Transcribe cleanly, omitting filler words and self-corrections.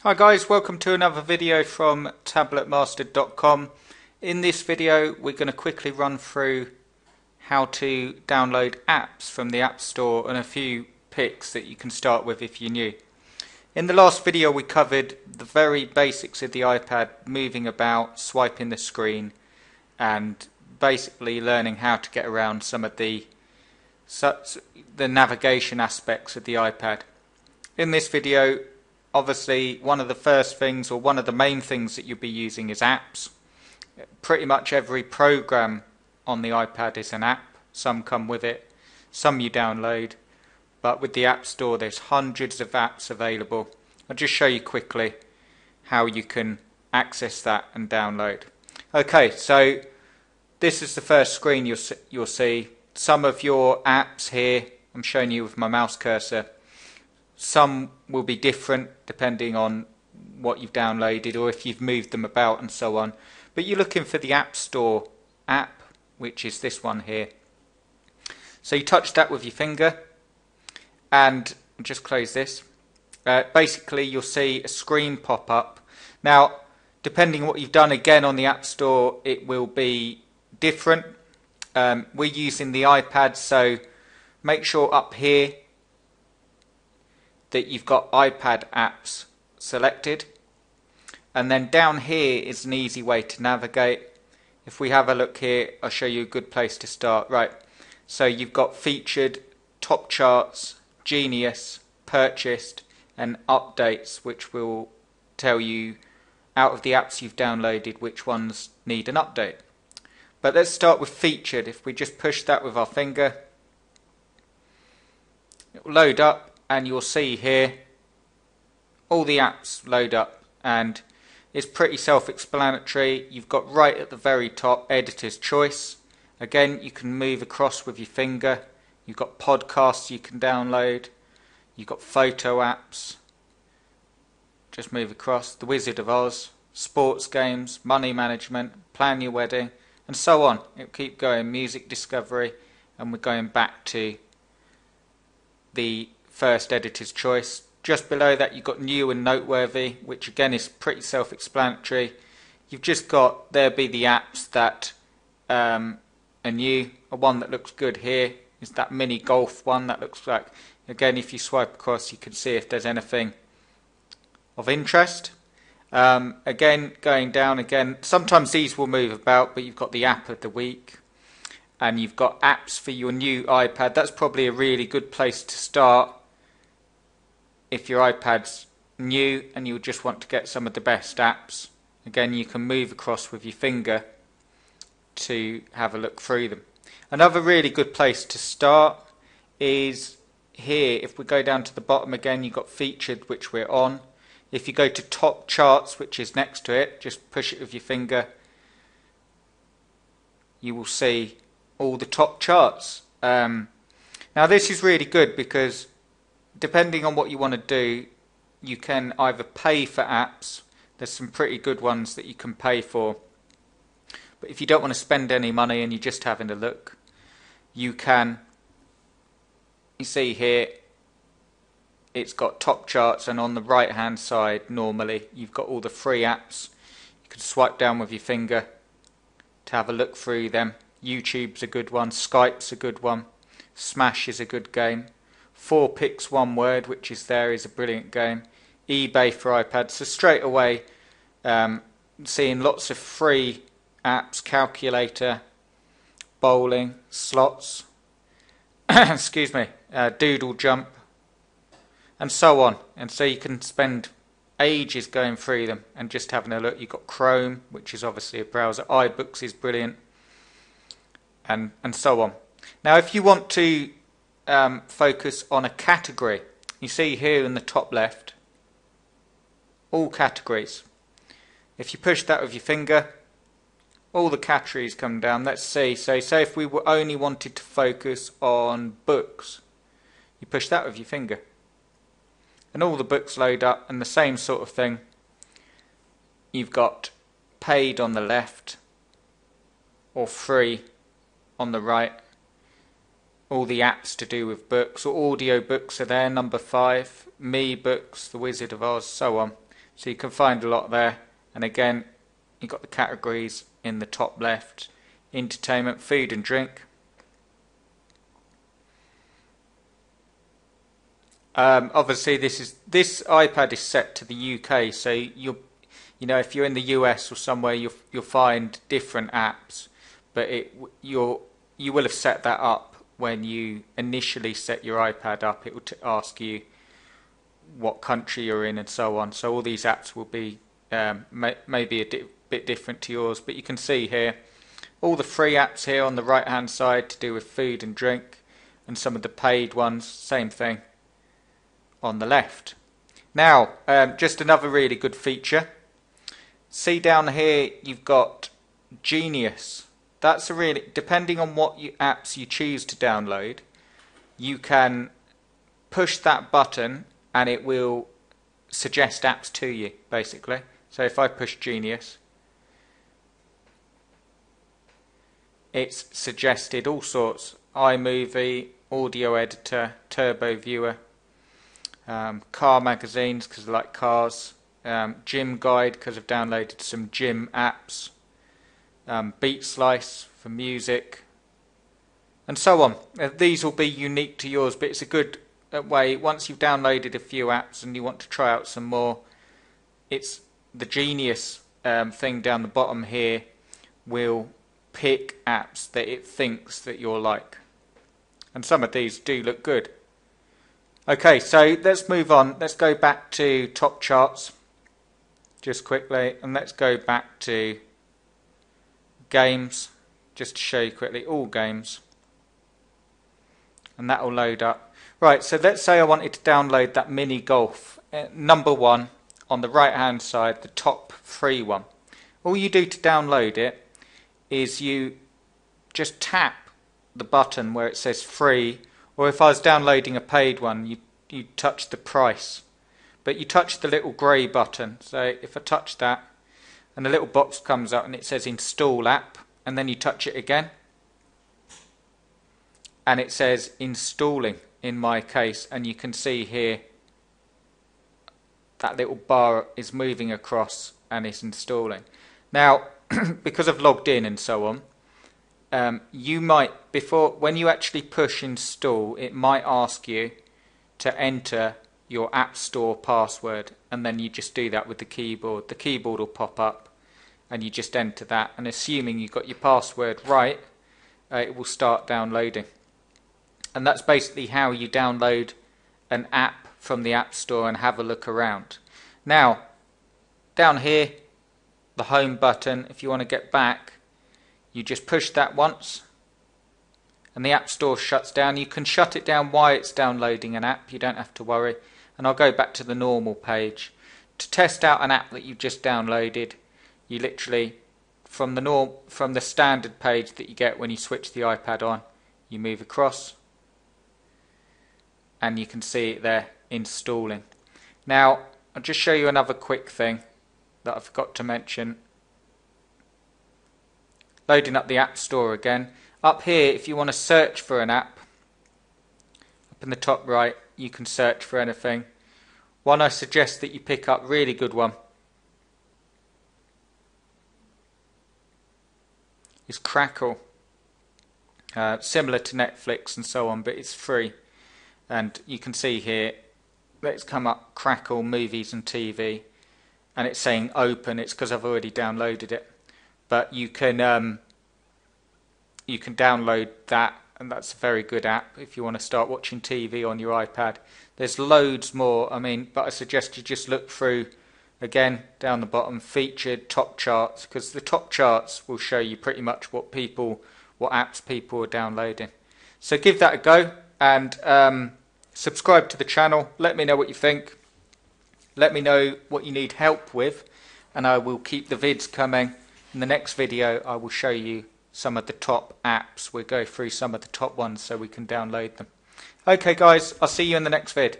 Hi guys, welcome to another video from tabletmastered.com. In this video we're going to quickly run through how to download apps from the App Store and a few picks that you can start with if you're new. In the last video we covered the very basics of the iPad, moving about, swiping the screen and basically learning how to get around some of the navigation aspects of the iPad. In this video, obviously one of the first things, or one of the main things that you'll be using, is apps. Pretty much every program on the iPad is an app. Some come with it, some you download, but with the App Store there's hundreds of apps available. I'll just show you quickly how you can access that and download. Okay, so this is the first screen you'll see. Some of your apps here, I'm showing you with my mouse cursor. Some will be different depending on what you've downloaded or if you've moved them about and so on. But you're looking for the App Store app, which is this one here. So you touch that with your finger and just close this. Basically you'll see a screen pop up. Now, depending on what you've done, again on the App Store, it will be different. We're using the iPad, so make sure up here that you've got iPad apps selected, and then down here is an easy way to navigate. If we have a look here, I'll show you a good place to start. Right, so you've got featured, top charts, Genius, purchased and updates, which will tell you out of the apps you've downloaded which ones need an update. But let's start with featured. If we just push that with our finger, it will load up. And you'll see here all the apps load up, and it's pretty self-explanatory. You've got right at the very top editor's choice. Again, you can move across with your finger. You've got podcasts you can download. You've got photo apps. Just move across. The Wizard of Oz, sports games, money management, plan your wedding, and so on. It'll keep going. Music discovery, and we're going back to the first editor's choice. Just below that you've got new and noteworthy, which again is pretty self-explanatory. You've just got, there be the apps that are new. One that looks good here is that mini golf one. That looks like, again, if you swipe across you can see if there's anything of interest. Again, going down again, sometimes these will move about, but you've got the app of the week and you've got apps for your new iPad. That's probably a really good place to start if your iPad's new and you just want to get some of the best apps. Again, you can move across with your finger to have a look through them. Another really good place to start is here. If we go down to the bottom again, you've got featured, which we're on. If you go to top charts, which is next to it, just push it with your finger, you will see all the top charts. Now this is really good because depending on what you want to do, you can either pay for apps. There's some pretty good ones that you can pay for. But if you don't want to spend any money and you're just having a look, you can, you see here, it's got top charts, and on the right hand side normally you've got all the free apps. You can swipe down with your finger to have a look through them. YouTube's a good one, Skype's a good one, Smash is a good game. 4 Picks 1 Word, which is there, is a brilliant game. eBay for iPad. So straight away, seeing lots of free apps, calculator, bowling, slots, excuse me, doodle jump, and so on. And so you can spend ages going through them and just having a look. You've got Chrome, which is obviously a browser. iBooks is brilliant, and so on. Now, if you want to focus on a category, you see here in the top left all categories. If you push that with your finger, all the categories come down. Let's see, so say if we were only wanted to focus on books, you push that with your finger and all the books load up, and the same sort of thing. You've got paid on the left or free on the right. All the apps to do with books, or audio books are there, number 5, Me Books, The Wizard of Oz, so on. So you can find a lot there. And again, you've got the categories in the top left: entertainment, food and drink. Obviously, this iPad is set to the UK, so you know, if you're in the US or somewhere, you'll find different apps, but you will have set that up when you initially set your iPad up. It will ask you what country you're in and so on. So all these apps will be maybe a bit different to yours, but you can see here all the free apps here on the right hand side to do with food and drink, and some of the paid ones, same thing on the left. Now, just another really good feature. See down here, you've got Genius. That's a really, depending on what apps you choose to download, you can push that button and it will suggest apps to you, basically. So if I push Genius, it's suggested all sorts: iMovie, audio editor, turbo viewer, car magazines because I like cars, gym guide because I've downloaded some gym apps, Beat Slice for music, and so on. These will be unique to yours, but it's a good way, once you've downloaded a few apps and you want to try out some more, it's the Genius thing down the bottom here will pick apps that it thinks that you'll like, and some of these do look good. Okay, so let's move on. Let's go back to top charts just quickly, and let's go back to games just to show you quickly all games, and that will load up. Right, so let's say I wanted to download that mini golf, number one on the right hand side, the top free one. All you do to download it is you just tap the button where it says free, or if I was downloading a paid one, you touch the price, but you touch the little grey button. So if I touch that, and a little box comes up and it says install app, and then you touch it again and it says installing in my case, and you can see here that little bar is moving across and it's installing. Now because I've logged in and so on, you might, when you actually push install, it might ask you to enter your App Store password, and then you just do that with the keyboard. The keyboard will pop up and you just enter that, and assuming you've got your password right, it will start downloading. And that's basically how you download an app from the App Store and have a look around. Now down here, the home button, if you want to get back, you just push that once and the App Store shuts down. You can shut it down while it's downloading an app, you don't have to worry. And I'll go back to the normal page. To test out an app that you've just downloaded, you literally, from the standard page that you get when you switch the iPad on, you move across and you can see it there installing. Now I'll just show you another quick thing that I forgot to mention. Loading up the App Store again. Up here, if you want to search for an app, up in the top right, you can search for anything. One I suggest that you pick up, really good one, is Crackle. Similar to Netflix and so on, but it's free. And you can see here, let's come up Crackle Movies and TV, and it's saying open. It's because I've already downloaded it, but you can download that, and that's a very good app if you want to start watching TV on your iPad. There's loads more, but I suggest you just look through again down the bottom, featured, top charts, because the top charts will show you pretty much what apps people are downloading. So give that a go, and subscribe to the channel. Let me know what you think. Let me know what you need help with, and I will keep the vids coming. In the next video I will show you some of the top apps. We'll go through some of the top ones so we can download them. Okay guys, I'll see you in the next vid.